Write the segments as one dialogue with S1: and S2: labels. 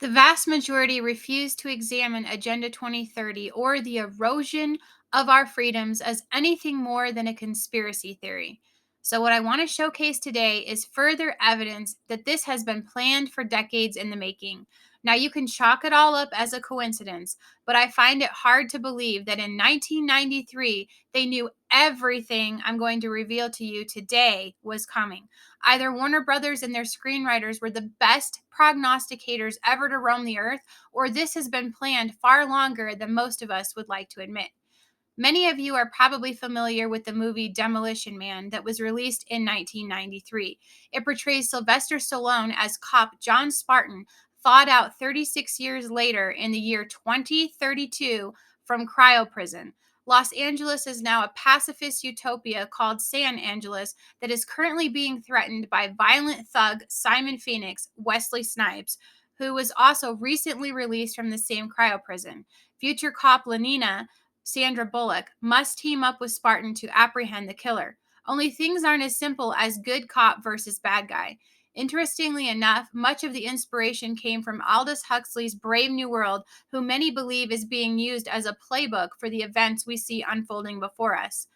S1: The vast majority refuse to examine Agenda 2030 or the erosion of our freedoms as anything more than a conspiracy theory. So, what I want to showcase today is further evidence that this has been planned for decades in the making. Now, you can chalk it all up as a coincidence, but I find it hard to believe that in 1993 they knew everything I'm going to reveal to you today was coming. Either Warner Brothers and their screenwriters were the best prognosticators ever to roam the earth, or this has been planned far longer than most of us would like to admit. Many of you are probably familiar with the movie Demolition Man that was released in 1993. It portrays Sylvester Stallone as cop John Spartan, thawed out 36 years later in the year 2032 from cryo prison. Los Angeles is now a pacifist utopia called San Angeles that is currently being threatened by violent thug Simon Phoenix, Wesley Snipes, who was also recently released from the same cryo prison. Future cop Lenina, Sandra Bullock, must team up with Spartan to apprehend the killer. Only things aren't as simple as good cop versus bad guy. Interestingly enough, much of the inspiration came from Aldous Huxley's Brave New World, who many believe is being used as a playbook for the events we see unfolding before us.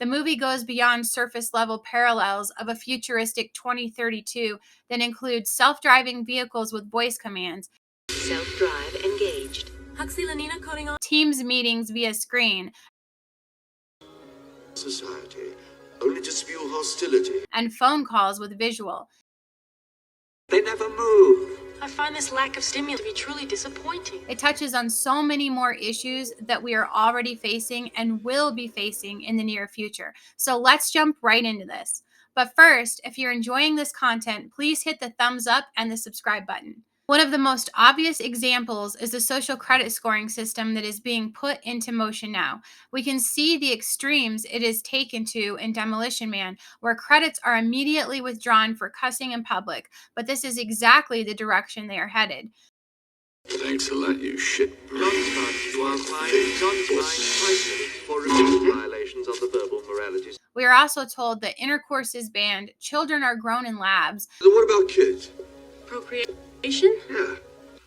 S1: The movie goes beyond surface level parallels of a futuristic 2032 that includes self driving vehicles with voice commands,
S2: Self drive engaged. Huxley Lanina coding on.
S1: Teams meetings via screen,
S3: Society, only to spew hostility.
S1: and phone calls with visual.
S3: They never move.
S2: I find this lack of stimulus to be truly disappointing.
S1: It touches on so many more issues that we are already facing and will be facing in the near future. So let's jump right into this. But first, if you're enjoying this content, please hit the thumbs up and the subscribe button. One of the most obvious examples is the social credit scoring system that is being put into motion now. We can see the extremes it is taken to in Demolition Man, where credits are immediately withdrawn for cussing in public, but this is exactly the direction they are headed.
S3: Thanks a lot, you shit.
S4: For repeated violations of the verbal moralities.
S1: We are also told that intercourse is banned, children are grown in labs.
S3: So what about kids?
S2: Procreation?
S3: Yeah.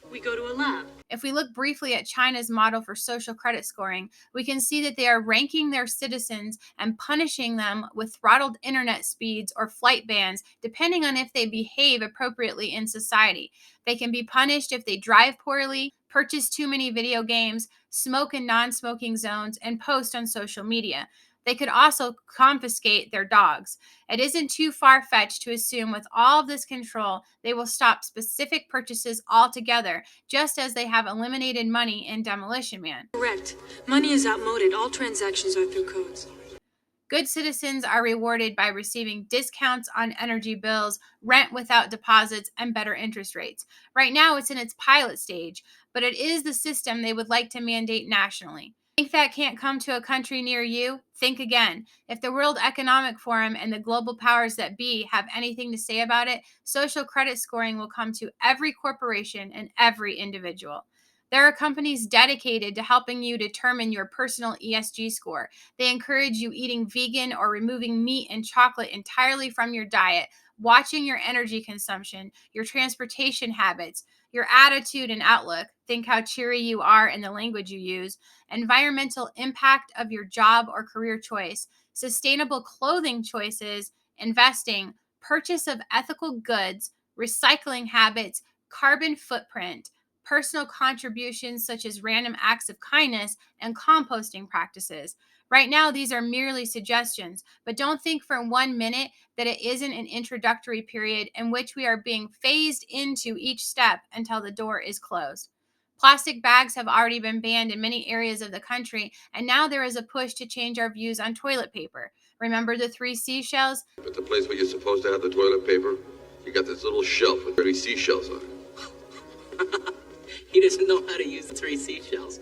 S2: We go to a lab.
S1: If we look briefly at China's model for social credit scoring, we can see that they are ranking their citizens and punishing them with throttled internet speeds or flight bans, depending on if they behave appropriately in society. They can be punished if they drive poorly, purchase too many video games, smoke in non smoking zones, and post on social media. They could also confiscate their dogs. It isn't too far fetched to assume with all of this control, they will stop specific purchases altogether, just as they have eliminated money in Demolition Man.
S2: Correct. Money is outmoded. All transactions are through codes.
S1: Good citizens are rewarded by receiving discounts on energy bills, rent without deposits, and better interest rates. Right now, it's in its pilot stage, but it is the system they would like to mandate nationally. Think that can't come to a country near you? Think again. If the World Economic Forum and the global powers that be have anything to say about it, social credit scoring will come to every corporation and every individual. There are companies dedicated to helping you determine your personal ESG score. They encourage you eating vegan or removing meat and chocolate entirely from your diet, watching your energy consumption, your transportation habits, your attitude and outlook. Think how cheery you are in the language you use, environmental impact of your job or career choice, sustainable clothing choices, investing, purchase of ethical goods, recycling habits, carbon footprint, personal contributions such as random acts of kindness, and composting practices. Right now, these are merely suggestions, but don't think for 1 minute that it isn't an introductory period in which we are being phased into each step until the door is closed. Plastic bags have already been banned in many areas of the country, and now there is a push to change our views on toilet paper. Remember the 3 seashells?
S3: But the place where you're supposed to have the toilet paper, you got this little shelf with 30 seashells on it.
S4: He doesn't know how to use the 3 seashells.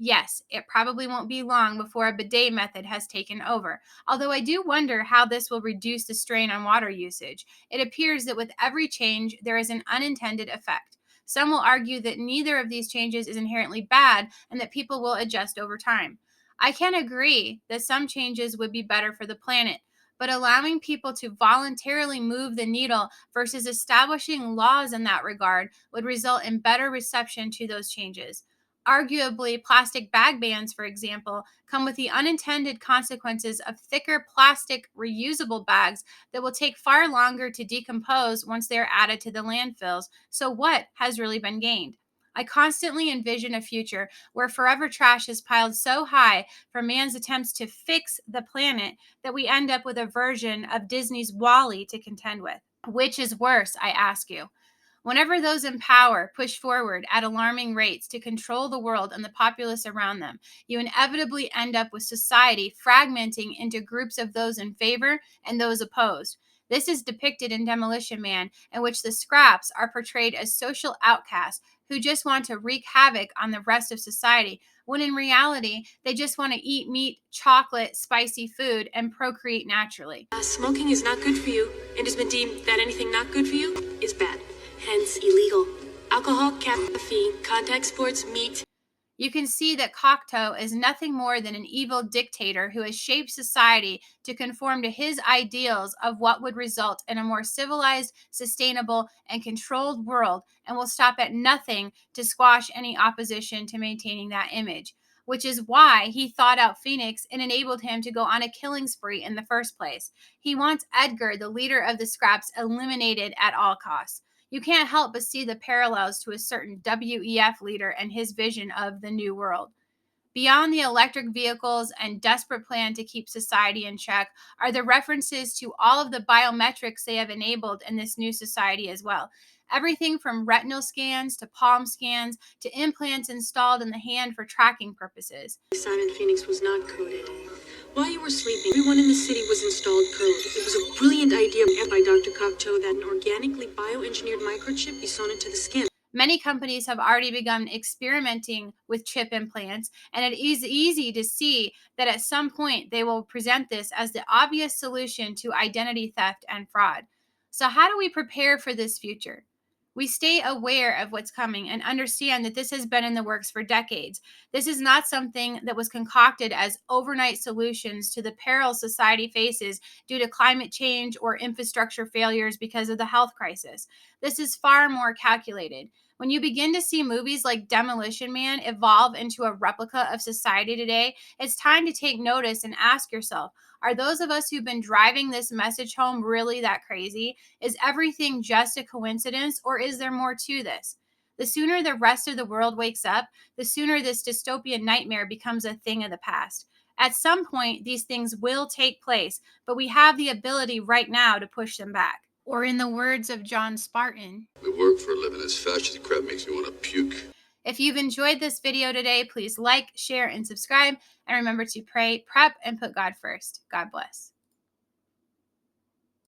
S1: Yes, it probably won't be long before a bidet method has taken over, although I do wonder how this will reduce the strain on water usage. It appears that with every change, there is an unintended effect. Some will argue that neither of these changes is inherently bad and that people will adjust over time. I can agree that some changes would be better for the planet, but allowing people to voluntarily move the needle versus establishing laws in that regard would result in better reception to those changes. Arguably, plastic bag bans, for example, come with the unintended consequences of thicker plastic reusable bags that will take far longer to decompose once they are added to the landfills. So, what has really been gained? I constantly envision a future where forever trash is piled so high for man's attempts to fix the planet that we end up with a version of Disney's Wall-E to contend with. Which is worse, I ask you? Whenever those in power push forward at alarming rates to control the world and the populace around them, you inevitably end up with society fragmenting into groups of those in favor and those opposed. This is depicted in Demolition Man, in which the scraps are portrayed as social outcasts who just want to wreak havoc on the rest of society, when in reality, they just want to eat meat, chocolate, spicy food, and procreate naturally.
S2: Smoking is not good for you, and has been deemed that anything not good for you is bad. Hence, illegal. Alcohol, caffeine, contact sports, meat.
S1: You can see that Cocteau is nothing more than an evil dictator who has shaped society to conform to his ideals of what would result in a more civilized, sustainable, and controlled world, and will stop at nothing to squash any opposition to maintaining that image, which is why he thought out Phoenix and enabled him to go on a killing spree in the first place. He wants Edgar, the leader of the Scraps, eliminated at all costs. You can't help but see the parallels to a certain WEF leader and his vision of the new world. Beyond the electric vehicles and desperate plan to keep society in check are the references to all of the biometrics they have enabled in this new society as well. Everything from retinal scans to palm scans to implants installed in the hand for tracking purposes.
S2: Simon Phoenix was not coded. While you were sleeping, everyone in the city was installed code. It was a brilliant idea by Dr. Cocteau that an organically bioengineered microchip be sewn into the skin.
S1: Many companies have already begun experimenting with chip implants, and it is easy to see that at some point they will present this as the obvious solution to identity theft and fraud. So, how do we prepare for this future? We stay aware of what's coming and understand that this has been in the works for decades. This is not something that was concocted as overnight solutions to the peril society faces due to climate change or infrastructure failures because of the health crisis. This is far more calculated. When you begin to see movies like Demolition Man evolve into a replica of society today, it's time to take notice and ask yourself, are those of us who've been driving this message home really that crazy? Is everything just a coincidence, or is there more to this? The sooner the rest of the world wakes up, the sooner this dystopian nightmare becomes a thing of the past. At some point, these things will take place, but we have the ability right now to push them back. Or in the words of John Spartan,
S3: We work for a living. This fascist crap makes me want to puke.
S1: if you've enjoyed this video today, please like, share, and subscribe. And remember to pray, prep, and put God first. God bless.